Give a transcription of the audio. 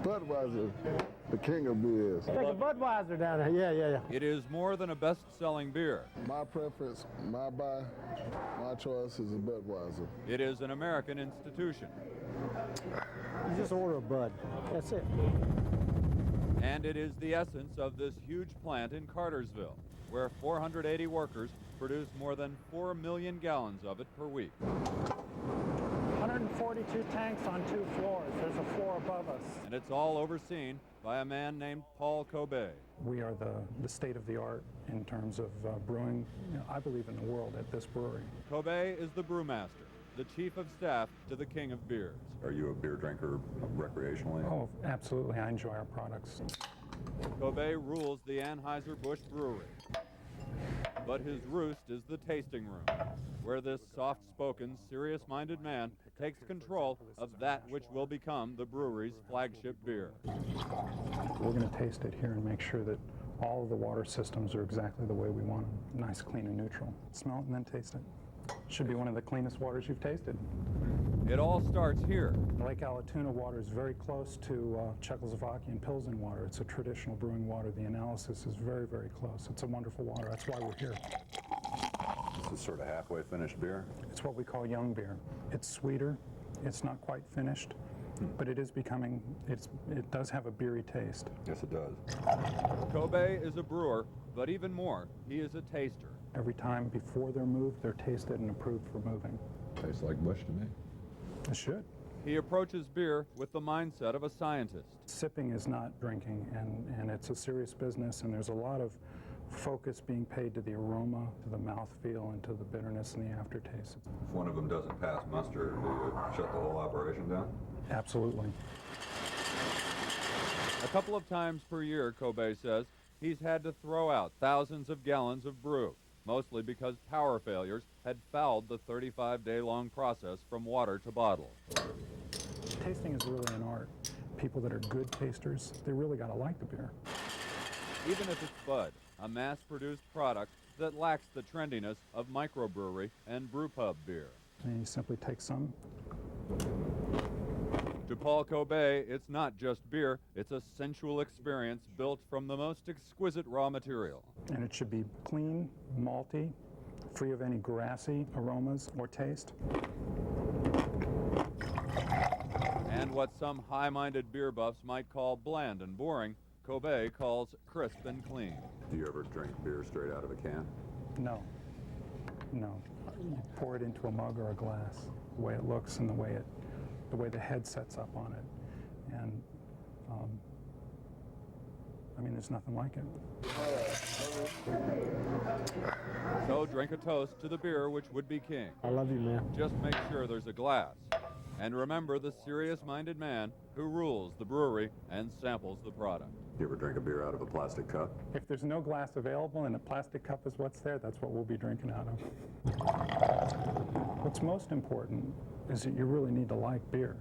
Budweiser, the king of beers. Take a Budweiser down there. Yeah. It is more than a best-selling beer. My preference, my buy, my choice is a Budweiser. It is an American institution. You just order a Bud. That's it. And it is the essence of this huge plant in Cartersville, where 480 workers produce more than 4 million gallons of it per week. 142 tanks on 2 floors. There's a floor above us. And it's all overseen by a man named Paul Kobe. We are the state of the art in terms of brewing, I believe, in the world at this brewery. Kobe is the brewmaster, the chief of staff to the king of beers. Are you a beer drinker recreationally? Oh, absolutely. I enjoy our products. Kobe rules the Anheuser-Busch brewery. But his roost is the tasting room, where this soft-spoken, serious-minded man takes control of that which will become the brewery's flagship beer. We're going to taste it here and make sure that all of the water systems are exactly the way we want them. Nice, clean, and neutral. Smell it and then taste it. Should be one of the cleanest waters you've tasted. It all starts here. Lake Allatoona water is very close to Czechoslovakian Pilsen water. It's a traditional brewing water. The analysis is very, very close. It's a wonderful water. That's why we're here. This is sort of halfway finished beer. It's what we call young beer. It's sweeter. It's not quite finished, but it is becoming, it does have a beery taste. Yes, it does. Kobe is a brewer, but even more, he is a taster. Every time before they're moved, they're tasted and approved for moving. Tastes like Busch to me. It should. He approaches beer with the mindset of a scientist. Sipping is not drinking, and it's a serious business, and there's a lot of focus being paid to the aroma, to the mouthfeel, and to the bitterness and the aftertaste. If one of them doesn't pass muster, do you shut the whole operation down? Absolutely. A couple of times per year, Kobe says, he's had to throw out thousands of gallons of brew, mostly because power failures had fouled the 35-day-long process from water to bottle. Tasting is really an art. People that are good tasters, they really got to like the beer. Even if it's Bud, a mass-produced product that lacks the trendiness of microbrewery and brewpub beer. And you simply take some. To Paul Kobe, it's not just beer, it's a sensual experience built from the most exquisite raw material. And it should be clean, malty, free of any grassy aromas or taste. And what some high-minded beer buffs might call bland and boring, Kobe calls crisp and clean. Do you ever drink beer straight out of a can? No. You pour it into a mug or a glass, the way it looks and the way the head sets up on it. And I mean, there's nothing like it. So drink a toast to the beer which would be king. I love you, man. Just make sure there's a glass. And remember the serious-minded man who rules the brewery and samples the product. You ever drink a beer out of a plastic cup? If there's no glass available and a plastic cup is what's there, that's what we'll be drinking out of. What's most important is that you really need to like beer.